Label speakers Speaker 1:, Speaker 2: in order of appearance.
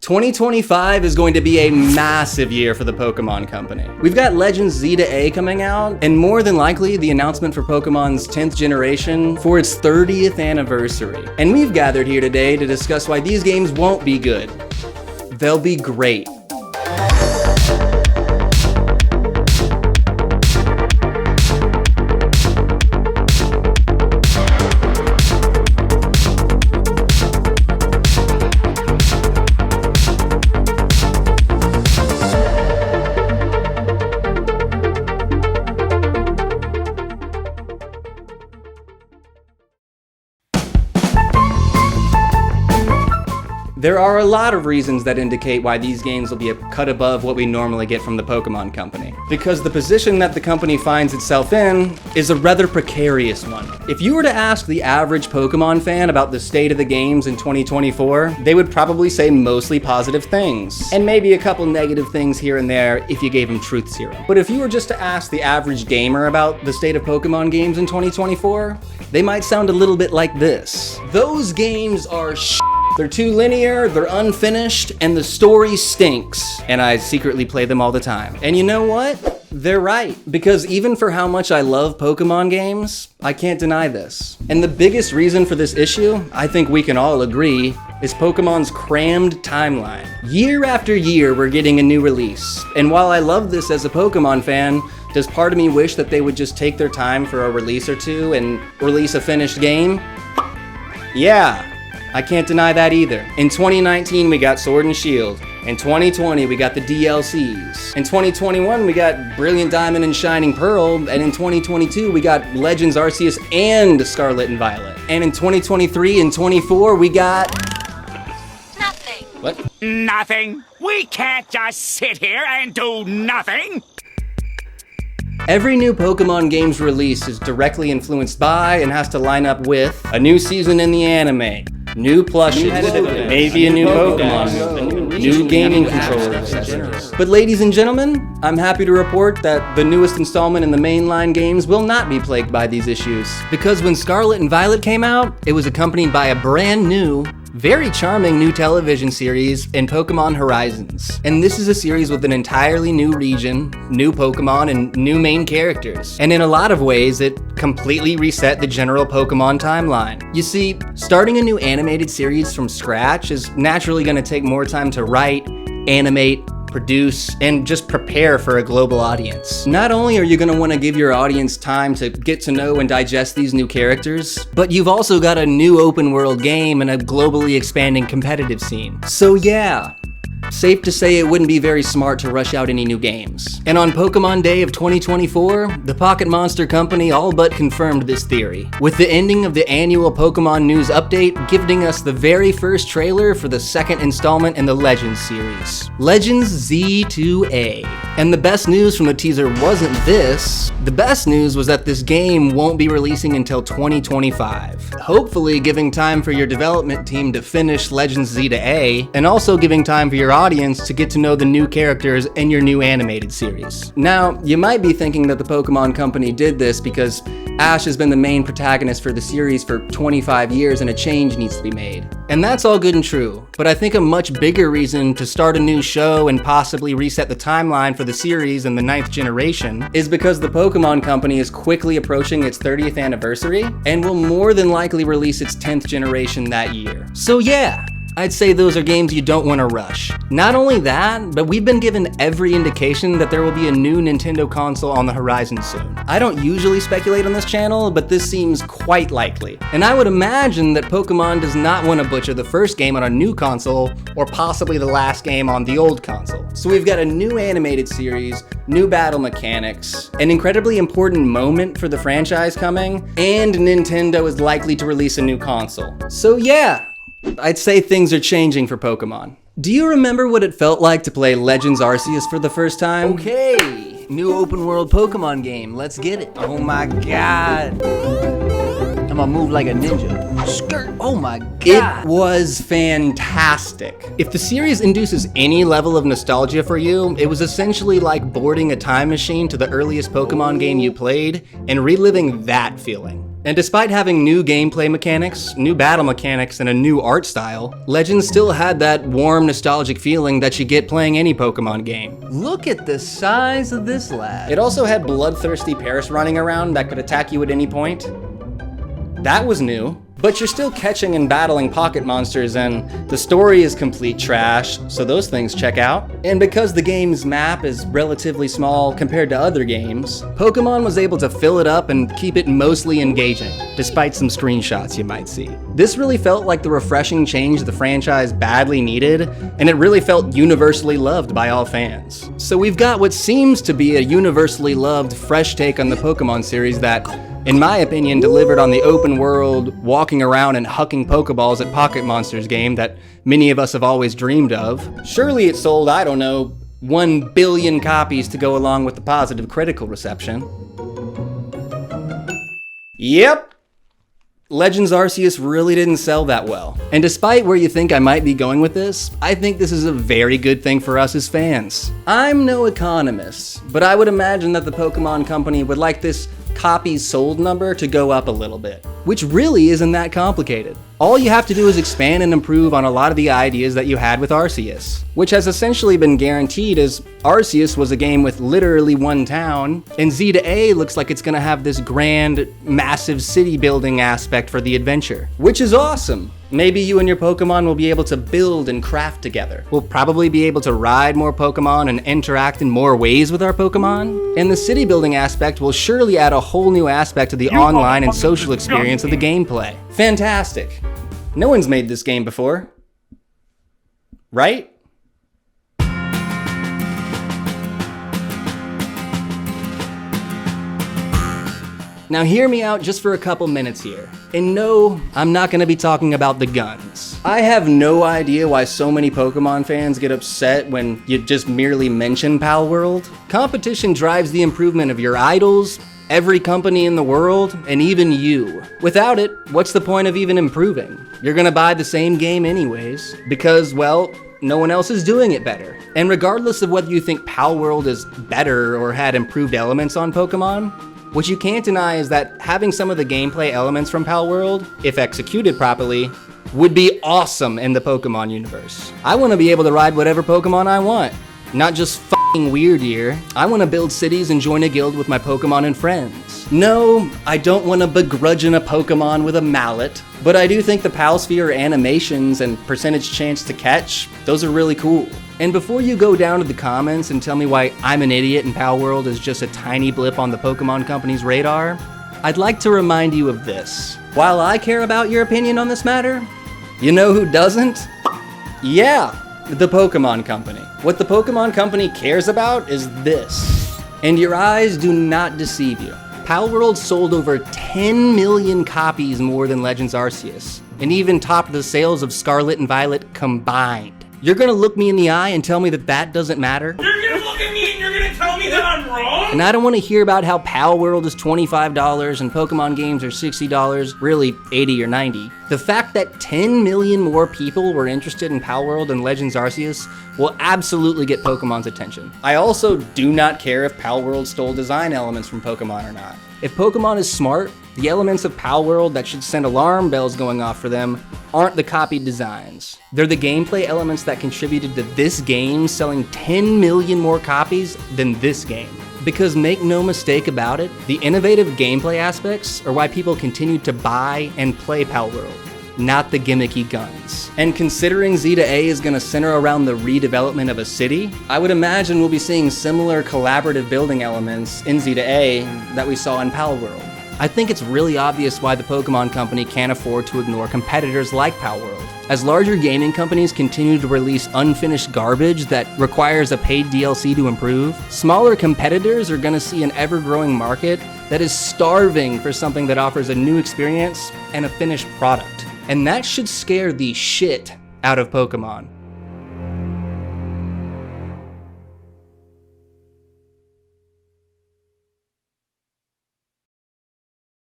Speaker 1: 2025 is going to be a massive year for the Pokemon Company. We've got Legends Z to A coming out, and more than likely the announcement for Pokemon's 10th generation for its 30th anniversary. And we've gathered here today to discuss why these games won't be good. They'll be great. There are a lot of reasons that indicate why these games will be a cut above what we normally get from the Pokemon Company. Because the position that the company finds itself in is a rather precarious one. If you were to ask the average Pokemon fan about the state of the games in 2024, they would probably say mostly positive things, and maybe a couple negative things here and there if you gave them truth serum. But if you were just to ask the average gamer about the state of Pokemon games in 2024, they might sound a little bit like this. Those games are They're too linear, they're unfinished, and the story stinks. And I secretly play them all the time. And you know what? They're right. Because even for how much I love Pokemon games, I can't deny this. And the biggest reason for this issue, I think we can all agree, is Pokemon's crammed timeline. Year after year, we're getting a new release. And while I love this as a Pokemon fan, does part of me wish that they would just take their time for a release or two and release a finished game? Yeah. I can't deny that either. In 2019, we got Sword and Shield. In 2020, we got the DLCs. In 2021, we got Brilliant Diamond and Shining Pearl. And in 2022, we got Legends Arceus and Scarlet and Violet. And in 2023 and 24, we got...
Speaker 2: Nothing.
Speaker 1: What?
Speaker 3: Nothing. We can't just sit here and do nothing.
Speaker 1: Every new Pokemon game's release is directly influenced by and has to line up with a new season in the anime, new plushes, maybe a new Pokemon, new gaming controllers. But ladies and gentlemen, I'm happy to report that the newest installment in the mainline games will not be plagued by these issues. Because when Scarlet and Violet came out, it was accompanied by a brand new, very charming new television series in Pokemon Horizons. And this is a series with an entirely new region, new Pokemon, and new main characters. And in a lot of ways, it completely reset the general Pokemon timeline. You see, starting a new animated series from scratch is naturally going to take more time to write, animate, produce, and just prepare for a global audience. Not only are you going to want to give your audience time to get to know and digest these new characters, but you've also got a new open world game and a globally expanding competitive scene. So yeah, safe to say it wouldn't be very smart to rush out any new games. And on Pokemon Day of 2024, the Pocket Monster Company all but confirmed this theory, with the ending of the annual Pokemon News update gifting us the very first trailer for the second installment in the Legends series, Legends Z to A. And the best news from the teaser wasn't this. The best news was that this game won't be releasing until 2025, hopefully giving time for your development team to finish Legends Z to A, and also giving time for your audience to get to know the new characters in your new animated series. Now, you might be thinking that the Pokemon Company did this because Ash has been the main protagonist for the series for 25 years and a change needs to be made. And that's all good and true, but I think a much bigger reason to start a new show and possibly reset the timeline for the series in the 9th generation is because the Pokemon Company is quickly approaching its 30th anniversary and will more than likely release its 10th generation that year. So yeah, I'd say those are games you don't want to rush. Not only that, but we've been given every indication that there will be a new Nintendo console on the horizon soon. I don't usually speculate on this channel, but this seems quite likely. And I would imagine that Pokemon does not want to butcher the first game on a new console, or possibly the last game on the old console. So we've got a new animated series, new battle mechanics, an incredibly important moment for the franchise coming, and Nintendo is likely to release a new console. So yeah, I'd say things are changing for Pokemon. Do you remember what it felt like to play Legends Arceus for the first time? Okay, new open world Pokemon game, let's get it. Oh my god. I'm gonna move like a ninja. Skirt, oh my god. It was fantastic. If the series induces any level of nostalgia for you, it was essentially like boarding a time machine to the earliest Pokemon game you played and reliving that feeling. And despite having new gameplay mechanics, new battle mechanics, and a new art style, Legends still had that warm, nostalgic feeling that you get playing any Pokemon game. Look at the size of this lad. It also had bloodthirsty Paris running around that could attack you at any point. That was new. But you're still catching and battling pocket monsters, and the story is complete trash, so those things check out. And because the game's map is relatively small compared to other games, Pokemon was able to fill it up and keep it mostly engaging, despite some screenshots you might see. This really felt like the refreshing change the franchise badly needed, and it really felt universally loved by all fans. So we've got what seems to be a universally loved, fresh take on the Pokemon series that, in my opinion, delivered on the open world, walking around and hucking Pokeballs at Pocket Monsters game that many of us have always dreamed of. Surely it sold, I don't know, 1 billion copies to go along with the positive critical reception. Yep. Legends Arceus really didn't sell that well. And despite where you think I might be going with this, I think this is a very good thing for us as fans. I'm no economist, but I would imagine that the Pokemon Company would like this copies sold number to go up a little bit, which really isn't that complicated. All you have to do is expand and improve on a lot of the ideas that you had with Arceus, which has essentially been guaranteed as Arceus was a game with literally one town, and Z to A looks like it's gonna have this grand, massive city building aspect for the adventure, which is awesome. Maybe you and your Pokemon will be able to build and craft together. We'll probably be able to ride more Pokemon and interact in more ways with our Pokemon. And the city building aspect will surely add a whole new aspect to the online and social experience of the gameplay. Fantastic. No one's made this game before. Right? Now hear me out just for a couple minutes here. And no, I'm not gonna be talking about the guns. I have no idea why so many Pokemon fans get upset when you just merely mention Pal World. Competition drives the improvement of your idols, every company in the world, and even you. Without it, what's the point of even improving? You're gonna buy the same game anyways, because, well, no one else is doing it better. And regardless of whether you think Pal World is better or had improved elements on Pokemon, what you can't deny is that having some of the gameplay elements from Pal World, if executed properly, would be awesome in the Pokemon universe. I want to be able to ride whatever Pokemon I want, not just f***ing Weird Year. I want to build cities and join a guild with my Pokemon and friends. No, I don't want to begrudge a Pokemon with a mallet, but I do think the Palsphere animations and percentage chance to catch, those are really cool. And before you go down to the comments and tell me why I'm an idiot and Pal World is just a tiny blip on the Pokemon Company's radar, I'd like to remind you of this. While I care about your opinion on this matter, you know who doesn't? Yeah, the Pokemon Company. What the Pokemon Company cares about is this. And your eyes do not deceive you. Pal World sold over 10 million copies more than Legends Arceus, and even topped the sales of Scarlet and Violet combined. You're gonna look me in the eye and tell me that that doesn't matter?
Speaker 4: You're gonna look at me and you're gonna tell me that I'm wrong?
Speaker 1: And I don't want to hear about how Pal World is $25 and Pokemon games are $60, really 80 or 90. The fact that 10 million more people were interested in Pal World than Legends Arceus will absolutely get Pokemon's attention. I also do not care if Pal World stole design elements from Pokemon or not. If Pokemon is smart, the elements of Pal World that should send alarm bells going off for them aren't the copied designs. They're the gameplay elements that contributed to this game selling 10 million more copies than this game. Because make no mistake about it, the innovative gameplay aspects are why people continue to buy and play Pal World, not the gimmicky guns. And considering Z to A is gonna center around the redevelopment of a city, I would imagine we'll be seeing similar collaborative building elements in Z to A that we saw in Pal World. I think it's really obvious why the Pokemon Company can't afford to ignore competitors like Pal World. As larger gaming companies continue to release unfinished garbage that requires a paid DLC to improve, smaller competitors are gonna see an ever-growing market that is starving for something that offers a new experience and a finished product. And that should scare the shit out of Pokemon.